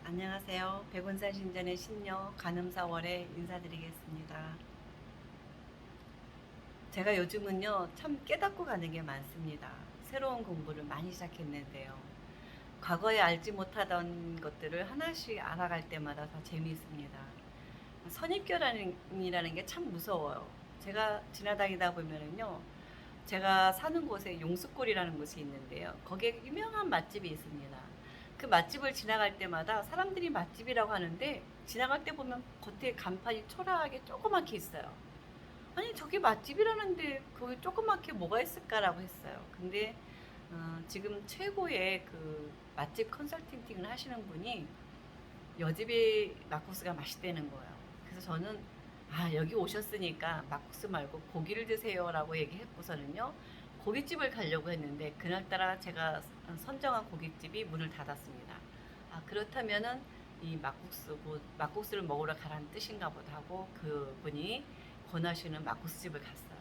안녕하세요. 백운산 신전의 신녀 간음사월에 인사드리겠습니다. 제가 요즘은요, 참 깨닫고 가는 게 많습니다. 새로운 공부를 많이 시작했는데요. 과거에 알지 못하던 것들을 하나씩 알아갈 때마다 더 재미있습니다. 선입견이라는 게 참 무서워요. 제가 지나다니다 보면은요, 제가 사는 곳에 용수골이라는 곳이 있는데요. 거기에 유명한 맛집이 있습니다. 그 맛집을 지나갈 때마다 사람들이 맛집이라고 하는데 지나갈 때 보면 겉에 간판이 초라하게 조그맣게 있어요. 아니 저게 맛집이라는데 거기 조그맣게 뭐가 있을까라고 했어요. 근데 지금 최고의 그 맛집 컨설팅을 하시는 분이 여집이 막국수가 맛있다는 거예요. 그래서 저는 여기 오셨으니까 막국수 말고 고기를 드세요라고 얘기했고서는요. 고깃집을 가려고 했는데 그날따라 제가 선정한 고깃집이 문을 닫았습니다. 그렇다면은 이 막국수를 먹으러 가라는 뜻인가 보다 하고 그분이 권하시는 막국수집을 갔어요.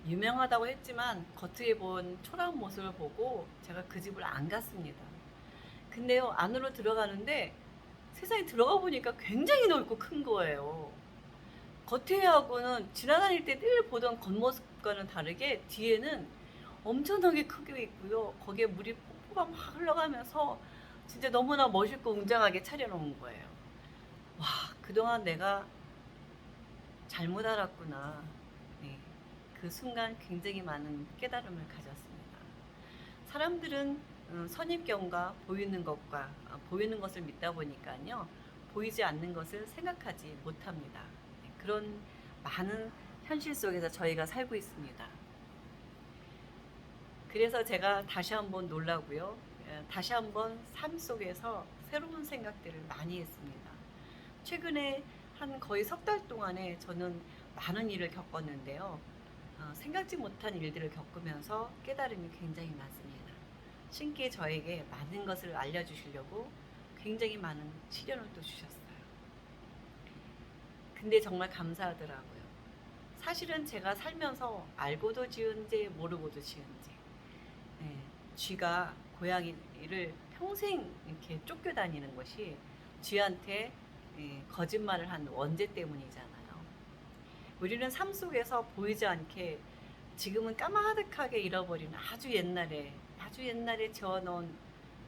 유명하다고 했지만 겉에 본 초라한 모습을 보고 제가 그 집을 안 갔습니다. 근데요, 안으로 들어가는데 세상에 들어가 보니까 굉장히 넓고 큰 거예요. 겉에하고는 지나다닐 때 늘 보던 겉모습과는 다르게 뒤에는 엄청나게 크게 있고요. 거기에 물이 폭포가 막 흘러가면서 진짜 너무나 멋있고 웅장하게 차려놓은 거예요. 와, 그동안 내가 잘못 알았구나. 네, 그 순간 굉장히 많은 깨달음을 가졌습니다. 사람들은 선입견과 보이는 것을 믿다 보니까요. 보이지 않는 것을 생각하지 못합니다. 네, 그런 많은 현실 속에서 저희가 살고 있습니다. 그래서 제가 다시 한번 놀라고요. 다시 한번 삶 속에서 새로운 생각들을 많이 했습니다. 최근에 한 거의 석 달 동안에 저는 많은 일을 겪었는데요. 생각지 못한 일들을 겪으면서 깨달음이 굉장히 많습니다. 신께 저에게 많은 것을 알려주시려고 굉장히 많은 시련을 또 주셨어요. 근데 정말 감사하더라고요. 사실은 제가 살면서 알고도 지은 죄, 모르고도 지은 죄. 네, 쥐가 고양이를 평생 이렇게 쫓겨다니는 것이 쥐한테 거짓말을 한 원죄 때문이잖아요. 우리는 삶 속에서 보이지 않게 지금은 까마득하게 잃어버린 아주 옛날에 지어놓은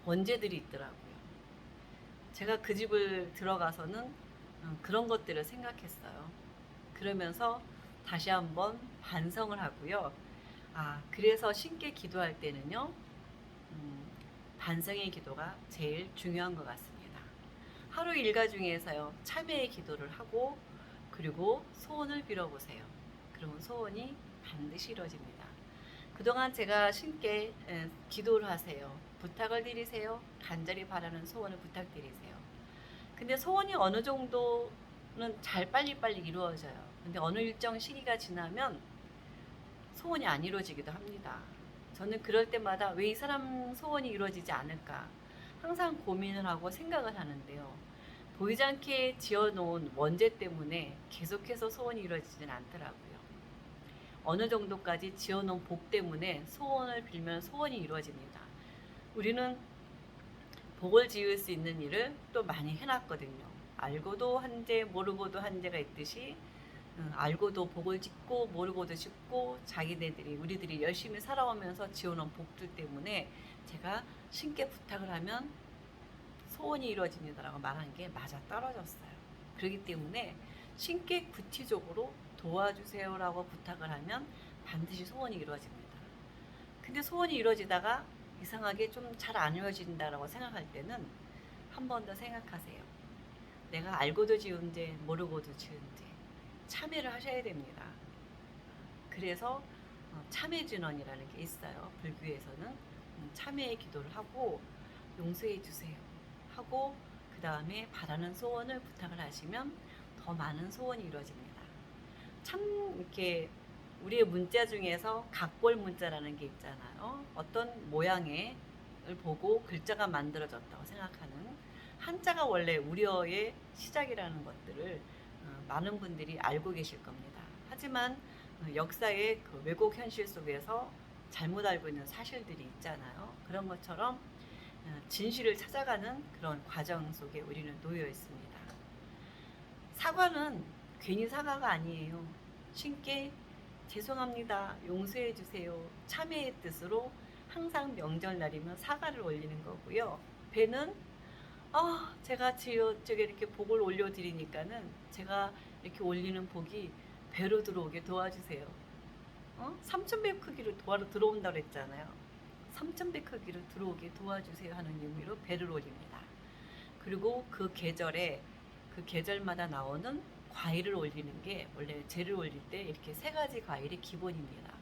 원죄들이 있더라고요. 제가 그 집을 들어가서는 그런 것들을 생각했어요. 그러면서 다시 한번 반성을 하고요. 그래서 신께 기도할 때는요, 음, 반성의 기도가 제일 중요한 것 같습니다. 하루 일과 중에서요, 참회의 기도를 하고, 그리고 소원을 빌어보세요. 그러면 소원이 반드시 이루어집니다. 그동안 제가 신께 기도를 하세요. 부탁을 드리세요. 간절히 바라는 소원을 부탁드리세요. 근데 소원이 어느 정도는 잘 빨리빨리 이루어져요. 근데 어느 일정 시기가 지나면 소원이 안 이루어지기도 합니다. 저는 그럴 때마다 왜 이 사람 소원이 이루어지지 않을까 항상 고민을 하고 생각을 하는데요. 보이지 않게 지어놓은 원죄 때문에 계속해서 소원이 이루어지진 않더라고요. 어느 정도까지 지어놓은 복 때문에 소원을 빌면 소원이 이루어집니다. 우리는 복을 지을 수 있는 일을 또 많이 해놨거든요. 알고도 한죄, 모르고도 한죄가 있듯이 알고도 복을 짓고 모르고도 짓고 우리들이 열심히 살아오면서 지어놓은 복들 때문에 제가 신께 부탁을 하면 소원이 이루어집니다라고 말한 게 맞아 떨어졌어요. 그렇기 때문에 신께 구체적으로 도와주세요라고 부탁을 하면 반드시 소원이 이루어집니다. 근데 소원이 이루어지다가 이상하게 좀 잘 안 이루어진다라고 생각할 때는 한 번 더 생각하세요. 내가 알고도 지은 죄, 모르고도 지은 죄. 참회를 하셔야 됩니다. 그래서 참회진원이라는 게 있어요. 불교에서는 참회의 기도를 하고 용서해 주세요 하고 그 다음에 바라는 소원을 부탁을 하시면 더 많은 소원이 이루어집니다. 참 이렇게 우리의 문자 중에서 각골 문자라는 게 있잖아요. 어떤 모양을 보고 글자가 만들어졌다고 생각하는 한자가 원래 우려의 시작이라는 것들을 많은 분들이 알고 계실 겁니다. 하지만 역사의 그 왜곡 현실 속에서 잘못 알고 있는 사실들이 있잖아요. 그런 것처럼 진실을 찾아가는 그런 과정 속에 우리는 놓여 있습니다. 사과는 괜히 사과가 아니에요. 신께 죄송합니다, 용서해 주세요, 참회의 뜻으로 항상 명절날이면 사과를 올리는 거고요. 배는 제가 저게 이렇게 복을 올려드리니까는 제가 이렇게 올리는 복이 배로 들어오게 도와주세요. 3,000배 크기로 들어온다고 그랬잖아요. 3,000배 크기로 들어오게 도와주세요 하는 의미로 배를 올립니다. 그리고 그 계절마다 나오는 과일을 올리는 게 원래 제를 올릴 때 이렇게 3가지 과일이 기본입니다.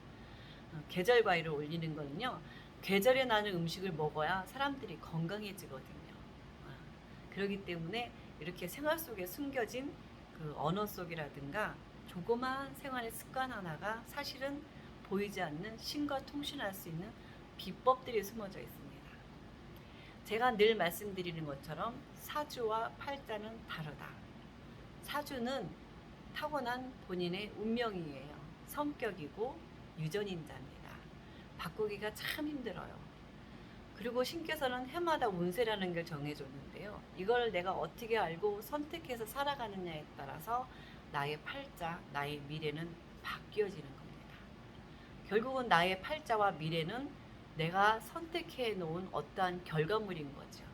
계절 과일을 올리는 거는요, 계절에 나는 음식을 먹어야 사람들이 건강해지거든요. 그렇기 때문에 이렇게 생활 속에 숨겨진 그 언어 속이라든가 조그마한 생활의 습관 하나가 사실은 보이지 않는 신과 통신할 수 있는 비법들이 숨어져 있습니다. 제가 늘 말씀드리는 것처럼 사주와 팔자는 다르다. 사주는 타고난 본인의 운명이에요. 성격이고 유전인자입니다. 바꾸기가 참 힘들어요. 그리고 신께서는 해마다 운세라는 걸 정해줬는데요. 이걸 내가 어떻게 알고 선택해서 살아가느냐에 따라서 나의 팔자, 나의 미래는 바뀌어지는 겁니다. 결국은 나의 팔자와 미래는 내가 선택해 놓은 어떠한 결과물인 거죠.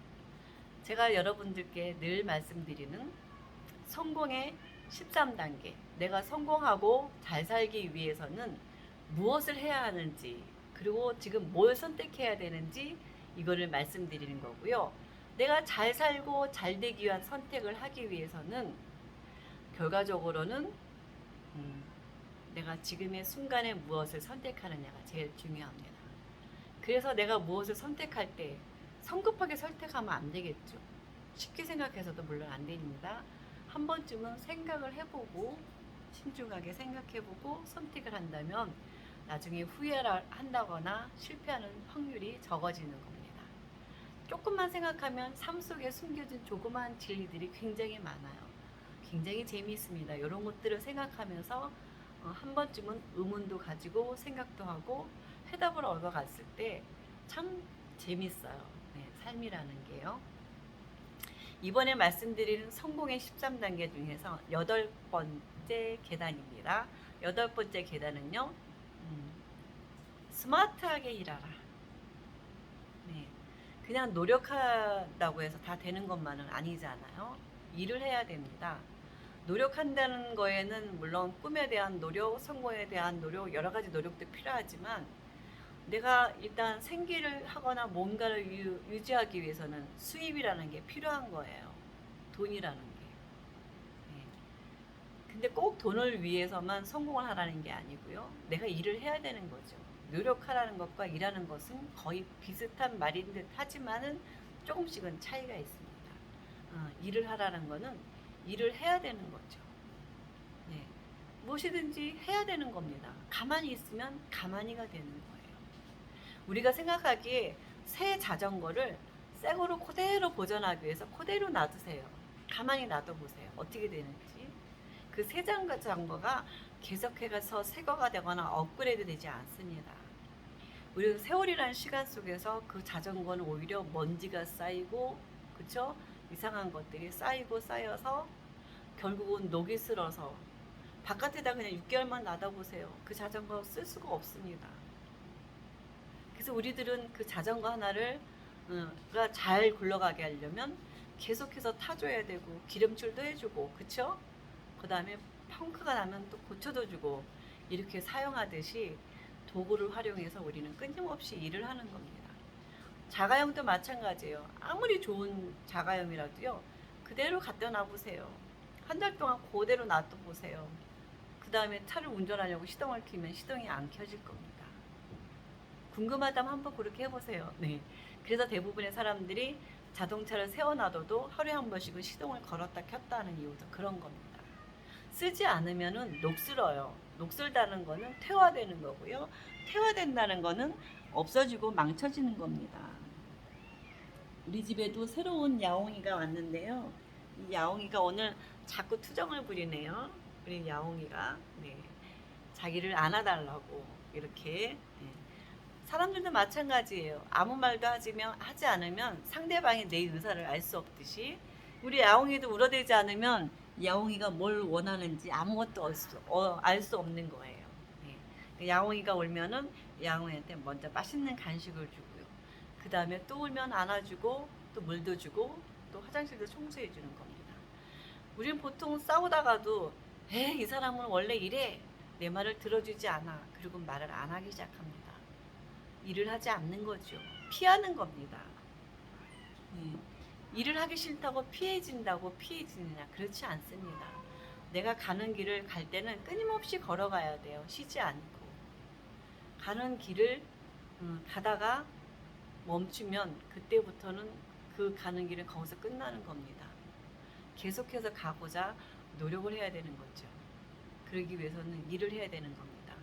제가 여러분들께 늘 말씀드리는 성공의 13단계, 내가 성공하고 잘 살기 위해서는 무엇을 해야 하는지, 그리고 지금 뭘 선택해야 되는지 이거를 말씀드리는 거고요. 내가 잘 살고 잘 되기 위한 선택을 하기 위해서는 결과적으로는 내가 지금의 순간에 무엇을 선택하느냐가 제일 중요합니다. 그래서 내가 무엇을 선택할 때 성급하게 선택하면 안 되겠죠. 쉽게 생각해서도 물론 안 됩니다. 한 번쯤은 생각을 해보고 신중하게 생각해보고 선택을 한다면 나중에 후회한다거나 실패하는 확률이 적어지는 겁니다. 조금만 생각하면 삶 속에 숨겨진 조그마한 진리들이 굉장히 많아요. 굉장히 재미있습니다. 이런 것들을 생각하면서 한 번쯤은 의문도 가지고 생각도 하고 해답을 얻어갔을 때 참 재밌어요. 네, 삶이라는 게요. 이번에 말씀드리는 성공의 13단계 중에서 8번째 계단입니다. 8번째 계단은요, 스마트하게 일하라. 네, 그냥 노력한다고 해서 다 되는 것만은 아니잖아요. 일을 해야 됩니다. 노력한다는 거에는 물론 꿈에 대한 노력, 성공에 대한 노력, 여러 가지 노력도 필요하지만 내가 일단 생계를 하거나 뭔가를 유지하기 위해서는 수입이라는 게 필요한 거예요. 돈이라는 게. 네. 근데 꼭 돈을 위해서만 성공을 하라는 게 아니고요. 내가 일을 해야 되는 거죠. 노력하라는 것과 일하는 것은 거의 비슷한 말인 듯 하지만은 조금씩은 차이가 있습니다. 일을 하라는 거는 일을 해야 되는 거죠. 네. 무엇이든지 해야 되는 겁니다. 가만히 있으면 가만히가 되는 거예요. 우리가 생각하기에 새 자전거를 새 거로 그대로 보존하기 위해서 그대로 놔두세요. 가만히 놔둬보세요. 어떻게 되는지. 그 새 자전거가 계속해서 새 거가 되거나 업그레이드 되지 않습니다. 우리 세월이라는 시간 속에서 그 자전거는 오히려 먼지가 쌓이고, 그쵸? 이상한 것들이 쌓이고 쌓여서 결국은 녹이 슬어서 바깥에다 그냥 6개월만 놔둬보세요. 그 자전거 쓸 수가 없습니다. 그래서 우리들은 그 자전거 하나를 잘 굴러가게 하려면 계속해서 타줘야 되고 기름칠도 해주고, 그쵸? 그 다음에 펑크가 나면 또 고쳐도 주고, 이렇게 사용하듯이 도구를 활용해서 우리는 끊임없이 일을 하는 겁니다. 자가용도 마찬가지예요. 아무리 좋은 자가용이라도요, 그대로 갖다 놔보세요. 한 달 동안 그대로 놔둬보세요. 그 다음에 차를 운전하려고 시동을 켜면 시동이 안 켜질 겁니다. 궁금하다면 한번 그렇게 해보세요. 네. 그래서 대부분의 사람들이 자동차를 세워놔둬도 하루에 한 번씩은 시동을 걸었다 켰다 하는 이유도 그런 겁니다. 쓰지 않으면은 녹슬어요. 녹슬다는 거는 퇴화되는 거고요. 퇴화된다는 거는 없어지고 망쳐지는 겁니다. 우리 집에도 새로운 야옹이가 왔는데요. 이 야옹이가 오늘 자꾸 투정을 부리네요. 우리 야옹이가. 네. 자기를 안아달라고 이렇게. 네. 사람들도 마찬가지예요. 아무 말도 하지 않으면 상대방이 내 의사를 알 수 없듯이 우리 야옹이도 울어대지 않으면 야옹이가 뭘 원하는지 아무것도 알 수 없는 거예요. 네. 야옹이가 울면은 야옹이한테 먼저 맛있는 간식을 주고요. 그 다음에 또 울면 안아주고 또 물도 주고 또 화장실도 청소해 주는 겁니다. 우린 보통 싸우다가도 이 사람은 원래 이래 내 말을 들어주지 않아. 그리고 말을 안 하기 시작합니다. 일을 하지 않는 거죠. 피하는 겁니다. 일을 하기 싫다고 피해지느냐? 그렇지 않습니다. 내가 가는 길을 갈 때는 끊임없이 걸어가야 돼요. 쉬지 않고. 가는 길을 가다가 멈추면 그때부터는 그 가는 길은 거기서 끝나는 겁니다. 계속해서 가고자 노력을 해야 되는 거죠. 그러기 위해서는 일을 해야 되는 겁니다.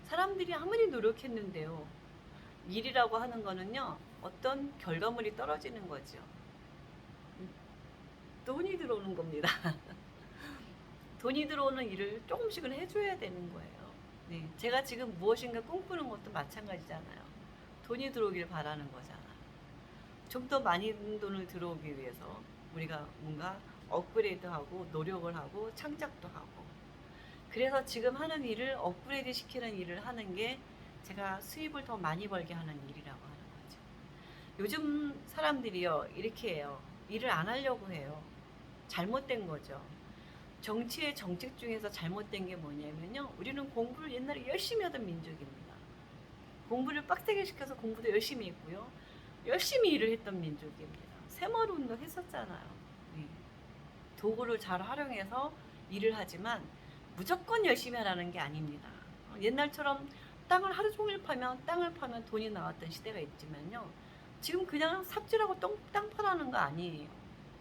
사람들이 아무리 노력했는데요. 일이라고 하는 거는요. 어떤 결과물이 떨어지는 거죠. 돈이 들어오는 겁니다. 돈이 들어오는 일을 조금씩은 해줘야 되는 거예요. 네, 제가 지금 무엇인가 꿈꾸는 것도 마찬가지잖아요. 돈이 들어오길 바라는 거잖아요. 좀 더 많은 돈을 들어오기 위해서 우리가 뭔가 업그레이드하고 노력을 하고 창작도 하고 그래서 지금 하는 일을 업그레이드 시키는 일을 하는 게 제가 수입을 더 많이 벌게 하는 일이라고 하는 거죠. 요즘 사람들이요 이렇게 해요. 일을 안 하려고 해요. 잘못된 거죠. 정치의 정책 중에서 잘못된 게 뭐냐면요. 우리는 공부를 옛날에 열심히 하던 민족입니다. 공부를 빡세게 시켜서 공부도 열심히 했고요. 열심히 일을 했던 민족입니다. 새마을 운동 했었잖아요. 네. 도구를 잘 활용해서 일을 하지만 무조건 열심히 하라는 게 아닙니다. 옛날처럼 땅을 하루 종일 파면 돈이 나왔던 시대가 있지만요. 지금 그냥 삽질하고 땅 파라는 거 아니에요.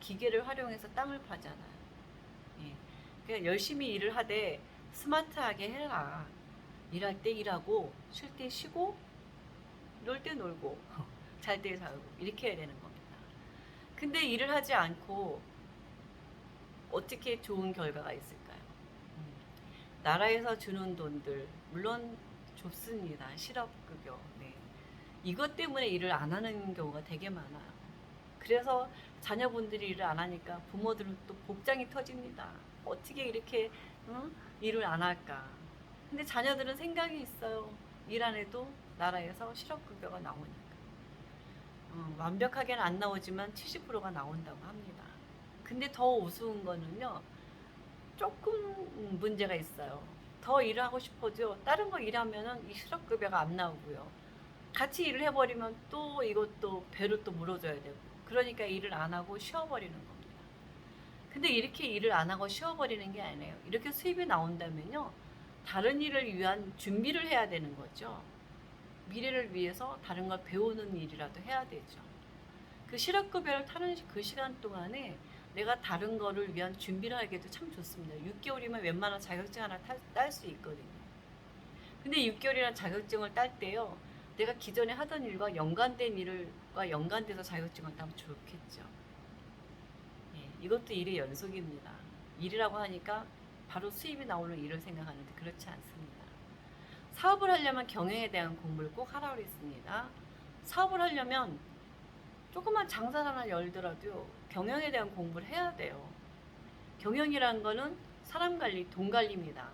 기계를 활용해서 땅을 파잖아요. 예. 그냥 열심히 일을 하되 스마트하게 해라. 일할 때 일하고 쉴 때 쉬고 놀 때 놀고 잘 때 자고 이렇게 해야 되는 겁니다. 근데 일을 하지 않고 어떻게 좋은 결과가 있을까요? 나라에서 주는 돈들 물론 좋습니다. 실업급여. 네. 이것 때문에 일을 안 하는 경우가 되게 많아요. 그래서 자녀분들이 일을 안 하니까 부모들은 또 복장이 터집니다. 어떻게 이렇게 일을 안 할까? 근데 자녀들은 생각이 있어요. 일 안 해도 나라에서 실업급여가 나오니까. 완벽하게는 안 나오지만 70%가 나온다고 합니다. 근데 더 우스운 거는요. 조금 문제가 있어요. 더 일을 하고 싶어도 다른 거 일하면은 이 실업급여가 안 나오고요. 같이 일을 해버리면 또 이것도 배로 또 물어줘야 되고 그러니까 일을 안 하고 쉬어버리는 겁니다. 근데 이렇게 일을 안 하고 쉬어버리는 게 아니에요. 이렇게 수입이 나온다면요. 다른 일을 위한 준비를 해야 되는 거죠. 미래를 위해서 다른 걸 배우는 일이라도 해야 되죠. 그 실업급여를 타는 그 시간 동안에 내가 다른 거를 위한 준비를 하기도 참 좋습니다. 6개월이면 웬만한 자격증 하나 딸 수 있거든요. 근데 6개월이라는 자격증을 딸 때요. 내가 기존에 하던 일과 연관된 일과 연관돼서 자격증을 따면 좋겠죠. 예, 이것도 일의 연속입니다. 일이라고 하니까 바로 수입이 나오는 일을 생각하는데 그렇지 않습니다. 사업을 하려면 경영에 대한 공부를 꼭 하라고 했습니다. 사업을 하려면 조그만 장사 하나 열더라도 경영에 대한 공부를 해야 돼요. 경영이라는 거는 사람 관리, 돈 관리입니다.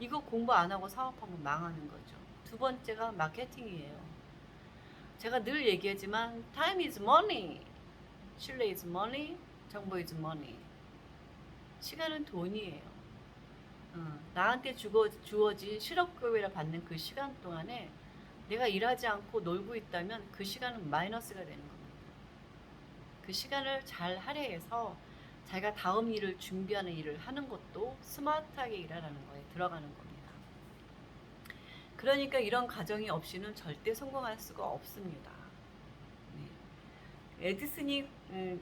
이거 공부 안 하고 사업하면 망하는 거죠. 두 번째가 마케팅이에요. 제가 늘 얘기하지만 time is money, 신뢰 is money, 정보 is money. 시간은 돈이에요. 나한테 주어진 실업급여를 받는 그 시간 동안에 내가 일하지 않고 놀고 있다면 그 시간은 마이너스가 되는 겁니다. 그 시간을 잘 할애해서 자기가 다음 일을 준비하는 일을 하는 것도 스마트하게 일하라는 거에 들어가는 겁니다. 그러니까 이런 과정이 없이는 절대 성공할 수가 없습니다. 네. 에디슨이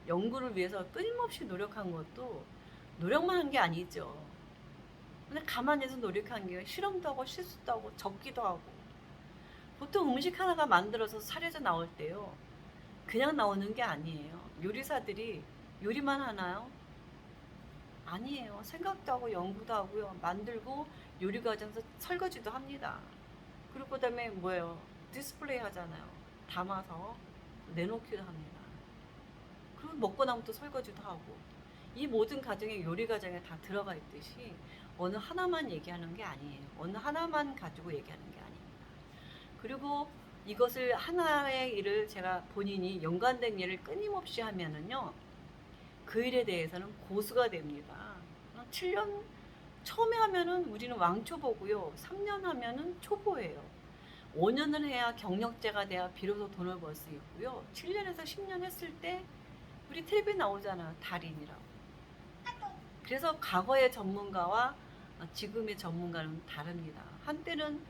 연구를 위해서 끊임없이 노력한 것도 노력만 한 게 아니죠. 근데 가만히서 노력한 게 실험도 하고 실수도 하고 적기도 하고 보통 음식 하나가 만들어서 사려져 나올 때요. 그냥 나오는 게 아니에요. 요리사들이 요리만 하나요? 아니에요. 생각도 하고 연구도 하고요. 만들고 요리 과정에서 설거지도 합니다. 그리고 그다음에 뭐예요? 디스플레이 하잖아요. 담아서 내놓기도 합니다. 그리고 먹고 나면 또 설거지도 하고. 이 모든 가정에 요리 과정에 다 들어가 있듯이 어느 하나만 얘기하는 게 아니에요. 어느 하나만 가지고 얘기하는 게 아닙니다. 그리고 이것을 하나의 일을 제가 본인이 연관된 일을 끊임없이 하면은요, 그 일에 대해서는 고수가 됩니다. 7년 처음에 하면은 우리는 왕초보고요. 3년 하면은 초보예요. 5년을 해야 경력자가 돼야 비로소 돈을 벌 수 있고요. 7년에서 10년 했을 때 우리 텔레비 나오잖아요. 달인이라고. 그래서 과거의 전문가와 지금의 전문가는 다릅니다. 한때는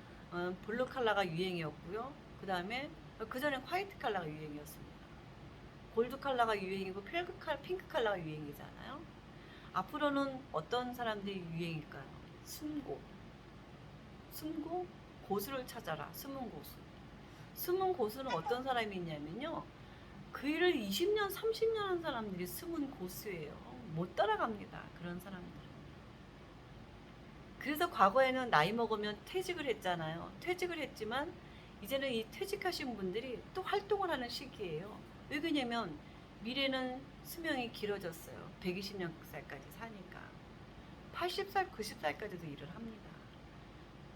블루 칼라가 유행이었고요. 그 다음에 그 전에 화이트 칼라가 유행이었습니다. 골드 칼라가 유행이고 핑크 칼라가 유행이잖아요. 앞으로는 어떤 사람들이 유행일까요? 숨고 고수를 찾아라. 숨은 고수. 숨은 고수는 어떤 사람이 있냐면요. 그 일을 20년, 30년 한 사람들이 숨은 고수예요. 못 따라갑니다. 그런 사람들. 그래서 과거에는 나이 먹으면 퇴직을 했잖아요. 퇴직을 했지만 이제는 이 퇴직하신 분들이 또 활동을 하는 시기예요. 왜 그러냐면 미래는 수명이 길어졌어요. 120년살까지 사니까. 80살, 90살까지도 일을 합니다.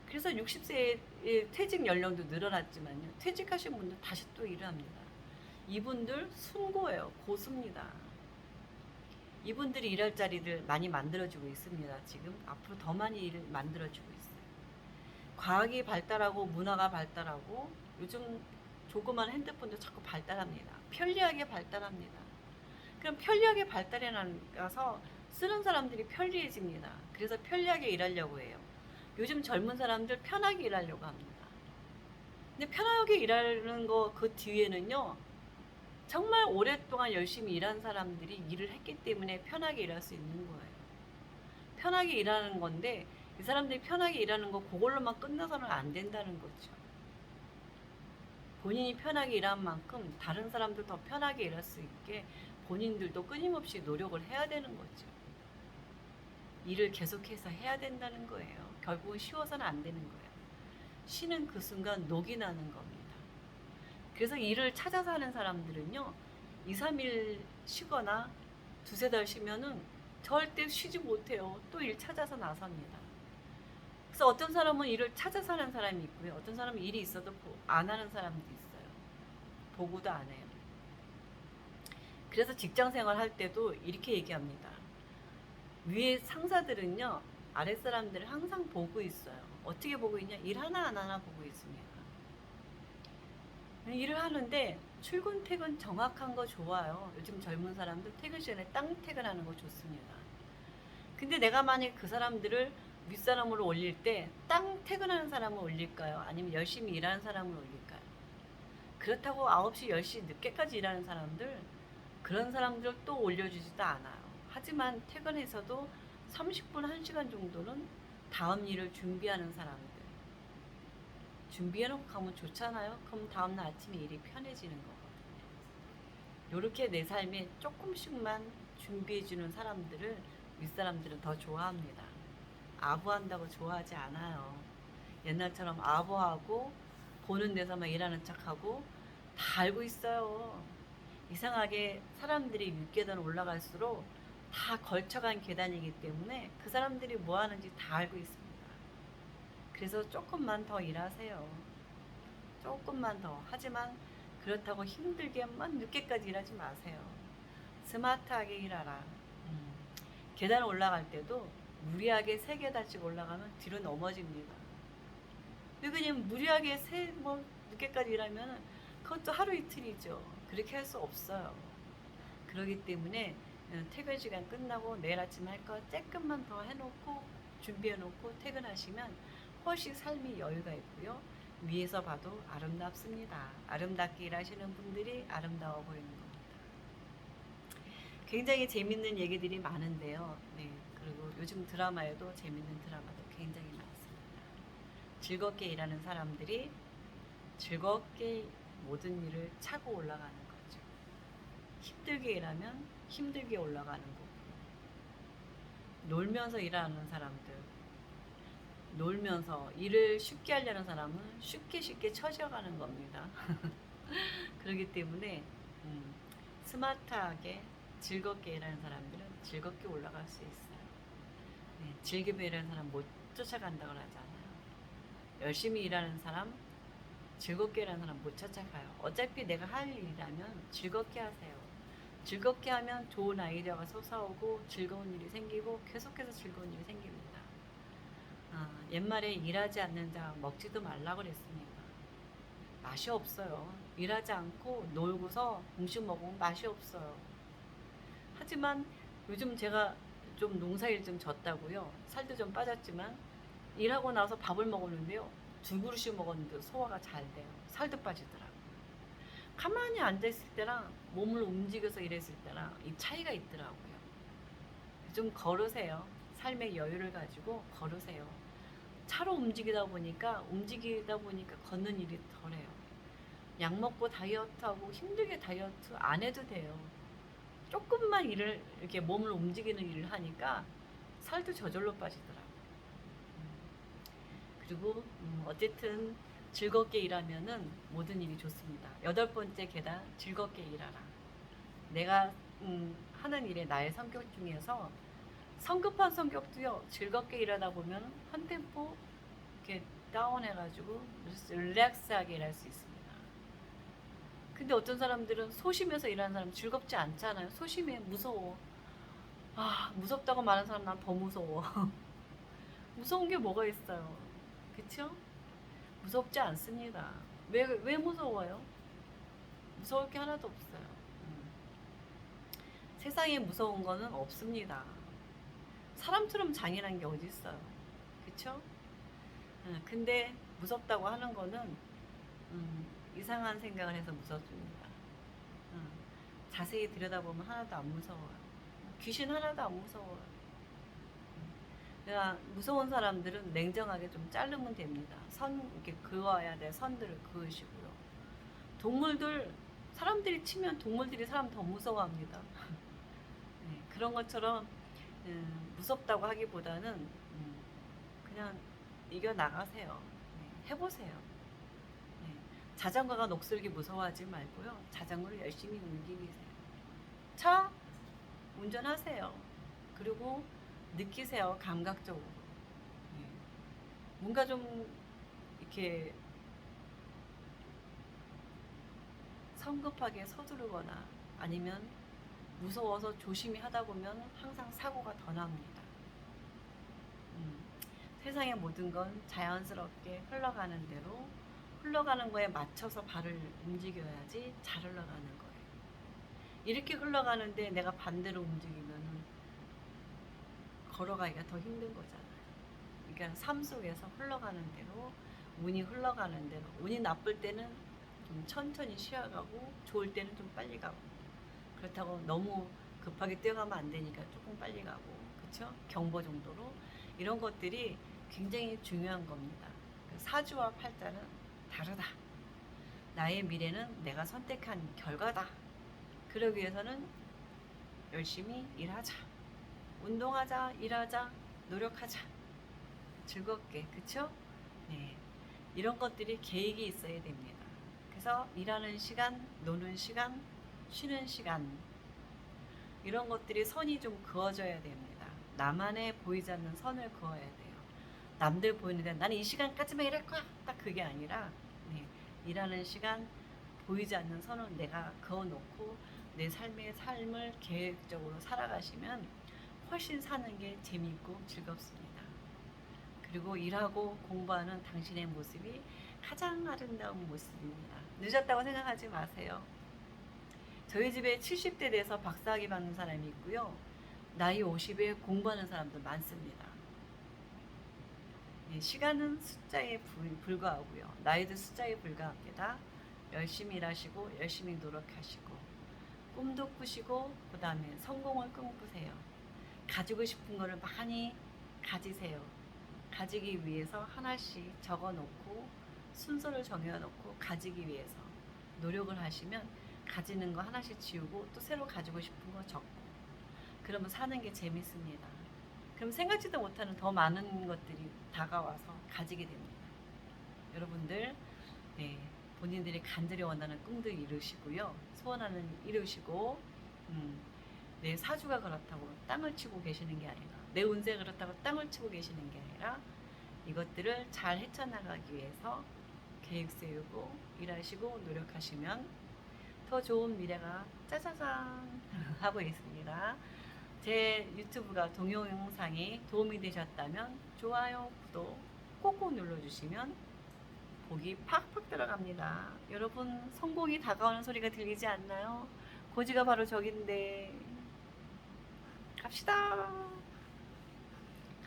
그래서 60세의 퇴직 연령도 늘어났지만요. 퇴직하신 분들 다시 또 일을 합니다. 이분들 순고예요. 고수입니다. 이분들이 일할 자리를 많이 만들어주고 있습니다. 지금 앞으로 더 많이 일을 만들어주고 있어요. 과학이 발달하고 문화가 발달하고 요즘 조그만 핸드폰도 자꾸 발달합니다. 편리하게 발달합니다. 그럼 편리하게 발달해 나가서 쓰는 사람들이 편리해집니다. 그래서 편리하게 일하려고 해요. 요즘 젊은 사람들 편하게 일하려고 합니다. 근데 편하게 일하는 거 그 뒤에는요. 정말 오랫동안 열심히 일한 사람들이 일을 했기 때문에 편하게 일할 수 있는 거예요. 편하게 일하는 건데 이 사람들이 편하게 일하는 거 그걸로만 끝나서는 안 된다는 거죠. 본인이 편하게 일한 만큼 다른 사람도 더 편하게 일할 수 있게 본인들도 끊임없이 노력을 해야 되는 거죠. 일을 계속해서 해야 된다는 거예요. 결국은 쉬워서는 안 되는 거예요. 쉬는 그 순간 녹이 나는 겁니다. 그래서 일을 찾아서 하는 사람들은요, 2, 3일 쉬거나 두세 달 쉬면은 절대 쉬지 못해요. 또 일 찾아서 나섭니다. 그래서 어떤 사람은 일을 찾아서 하는 사람이 있고요. 어떤 사람은 일이 있어도 안 하는 사람도 있어요. 보고도 안 해요. 그래서 직장 생활 할 때도 이렇게 얘기합니다. 위에 상사들은요, 아랫사람들을 항상 보고 있어요. 어떻게 보고 있냐? 일 하나하나 보고 있습니다. 일을 하는데 출근 퇴근 정확한 거 좋아요. 요즘 젊은 사람들 퇴근 시간에 땅 퇴근하는 거 좋습니다. 근데 내가 만약 그 사람들을 윗사람으로 올릴 때 땅 퇴근하는 사람을 올릴까요? 아니면 열심히 일하는 사람을 올릴까요? 그렇다고 9시, 10시 늦게까지 일하는 사람들, 그런 사람들 또 올려주지도 않아요. 하지만 퇴근해서도 30분, 1시간 정도는 다음 일을 준비하는 사람들. 준비해놓고 가면 좋잖아요. 그럼 다음날 아침에 일이 편해지는 거거든요. 이렇게 내 삶에 조금씩만 준비해주는 사람들을 윗사람들은 더 좋아합니다. 아부한다고 좋아하지 않아요. 옛날처럼 아부하고 보는 데서만 일하는 척하고 다 알고 있어요. 이상하게 사람들이 윗계단 올라갈수록 다 걸쳐간 계단이기 때문에 그 사람들이 뭐 하는지 다 알고 있습니다. 그래서 조금만 더 일하세요. 조금만 더. 하지만 그렇다고 힘들게만 늦게까지 일하지 마세요. 스마트하게 일하라. 계단 올라갈 때도 무리하게 3계단씩 올라가면 뒤로 넘어집니다. 그냥 무리하게 늦게까지 일하면 그것도 하루 이틀이죠. 그렇게 할 수 없어요. 그렇기 때문에 퇴근 시간 끝나고 내일 아침 할 거 조금만 더 해놓고 준비해놓고 퇴근하시면 훨씬 삶이 여유가 있고요. 위에서 봐도 아름답습니다. 아름답게 일하시는 분들이 아름다워 보이는 겁니다. 굉장히 재밌는 얘기들이 많은데요. 네, 그리고 요즘 드라마에도 재밌는 드라마도 굉장히 많습니다. 즐겁게 일하는 사람들이 즐겁게 모든 일을 차고 올라가는 거죠. 힘들게 일하면 힘들게 올라가는 거고, 놀면서 일하는 사람들, 놀면서 일을 쉽게 하려는 사람은 쉽게 처져가는 겁니다. 그렇기 때문에 스마트하게 즐겁게 일하는 사람들은 즐겁게 올라갈 수 있어요. 네, 즐기며 일하는 사람 못 쫓아간다고 하잖아요. 열심히 일하는 사람, 즐겁게 일하는 사람 못 쫓아가요. 어차피 내가 할 일이라면 즐겁게 하세요. 즐겁게 하면 좋은 아이디어가 솟아오고 즐거운 일이 생기고 계속해서 즐거운 일이 생깁니다. 옛말에 일하지 않는 자 먹지도 말라고 그랬습니다. 맛이 없어요. 일하지 않고 놀고서 음식 먹으면 맛이 없어요. 하지만 요즘 제가 좀 농사일 좀 졌다고요. 살도 좀 빠졌지만 일하고 나서 밥을 먹었는데요. 2그릇씩 먹었는데 소화가 잘 돼요. 살도 빠지더라고요. 가만히 앉아있을 때랑 몸을 움직여서 일했을 때랑 이 차이가 있더라고요. 좀 걸으세요. 삶의 여유를 가지고 걸으세요. 차로 움직이다 보니까 걷는 일이 덜해요. 약 먹고 다이어트하고 힘들게 다이어트 안 해도 돼요. 조금만 일을 이렇게 몸을 움직이는 일을 하니까 살도 저절로 빠지더라고요. 그리고 어쨌든 즐겁게 일하면은 모든 일이 좋습니다. 8번째 계단, 즐겁게 일하라. 내가 하는 일에 나의 성격 중에서 성급한 성격도요. 즐겁게 일하다 보면 한 템포 이렇게 다운해가지고 릴렉스하게 일할 수 있습니다. 근데 어떤 사람들은 소심해서 일하는 사람 즐겁지 않잖아요. 소심해, 무서워. 무섭다고 말하는 사람 난 더 무서워. 무서운 게 뭐가 있어요? 그쵸? 무섭지 않습니다. 왜 무서워요? 무서울 게 하나도 없어요. 세상에 무서운 거는 없습니다. 사람처럼 잔인한 게 어디 있어요? 그쵸? 근데 무섭다고 하는 거는 이상한 생각을 해서 무섭습니다. 자세히 들여다보면 하나도 안 무서워요. 귀신 하나도 안 무서워요. 그러니까 무서운 사람들은 냉정하게 좀 자르면 됩니다. 이렇게 그어야 될 선들을 그으시고요. 동물들, 사람들이 치면 동물들이 사람 더 무서워합니다. 네, 그런 것처럼 무섭다고 하기보다는 그냥 이겨나가세요. 네, 해보세요. 네, 자전거가 녹슬기 무서워하지 말고요. 자전거를 열심히 움직이세요. 차 운전하세요. 그리고 느끼세요. 감각적으로. 네, 뭔가 좀 이렇게 성급하게 서두르거나 아니면 무서워서 조심히 하다 보면 항상 사고가 더 납니다. 세상의 모든 건 자연스럽게 흘러가는 대로 흘러가는 거에 맞춰서 발을 움직여야지 잘 흘러가는 거예요. 이렇게 흘러가는데 내가 반대로 움직이면 걸어가기가 더 힘든 거잖아요. 그러니까 삶 속에서 흘러가는 대로 운이 흘러가는 대로 운이 나쁠 때는 좀 천천히 쉬어가고 좋을 때는 좀 빨리 가고 그렇다고 너무 급하게 뛰어가면 안 되니까 조금 빨리 가고 그쵸? 경보 정도로 이런 것들이 굉장히 중요한 겁니다. 사주와 팔자는 다르다. 나의 미래는 내가 선택한 결과다. 그러기 위해서는 열심히 일하자. 운동하자, 일하자, 노력하자. 즐겁게, 그쵸? 네. 이런 것들이 계획이 있어야 됩니다. 그래서 일하는 시간, 노는 시간, 쉬는 시간, 이런 것들이 선이 좀 그어져야 됩니다. 나만의 보이지 않는 선을 그어야 돼요. 남들 보이는데 나는 이 시간까지만 일할 거야. 딱 그게 아니라 일하는 시간 보이지 않는 선을 내가 그어놓고 내 삶을 계획적으로 살아가시면 훨씬 사는 게 재미있고 즐겁습니다. 그리고 일하고 공부하는 당신의 모습이 가장 아름다운 모습입니다. 늦었다고 생각하지 마세요. 저희 집에 70대 돼서 박사학위 받는 사람이 있고요. 나이 50에 공부하는 사람도 많습니다. 시간은 숫자에 불과하고요. 나이도 숫자에 불과합니다. 열심히 일하시고 열심히 노력하시고 꿈도 꾸시고 그 다음에 성공을 꿈꾸세요. 가지고 싶은 거를 많이 가지세요. 가지기 위해서 하나씩 적어놓고 순서를 정해놓고 가지기 위해서 노력을 하시면 가지는 거 하나씩 지우고 또 새로 가지고 싶은 거 적고 그러면 사는 게 재밌습니다. 그럼 생각지도 못하는 더 많은 것들이 다가와서 가지게 됩니다. 여러분들, 네, 본인들이 간절히 원하는 꿈도 이루시고요. 소원하는 이루시고, 내 사주가 그렇다고 땅을 치고 계시는 게 아니라, 내 운세 그렇다고 땅을 치고 계시는 게 아니라, 이것들을 잘 헤쳐나가기 위해서 계획 세우고 일하시고 노력하시면 더 좋은 미래가 짜자잔 하고 있습니다. 제 유튜브가 동영상이 도움이 되셨다면 좋아요, 구독 꼭꼭 눌러주시면 복이 팍팍 들어갑니다. 여러분, 성공이 다가오는 소리가 들리지 않나요? 고지가 바로 저긴데 갑시다.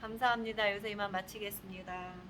감사합니다. 여기서 이만 마치겠습니다.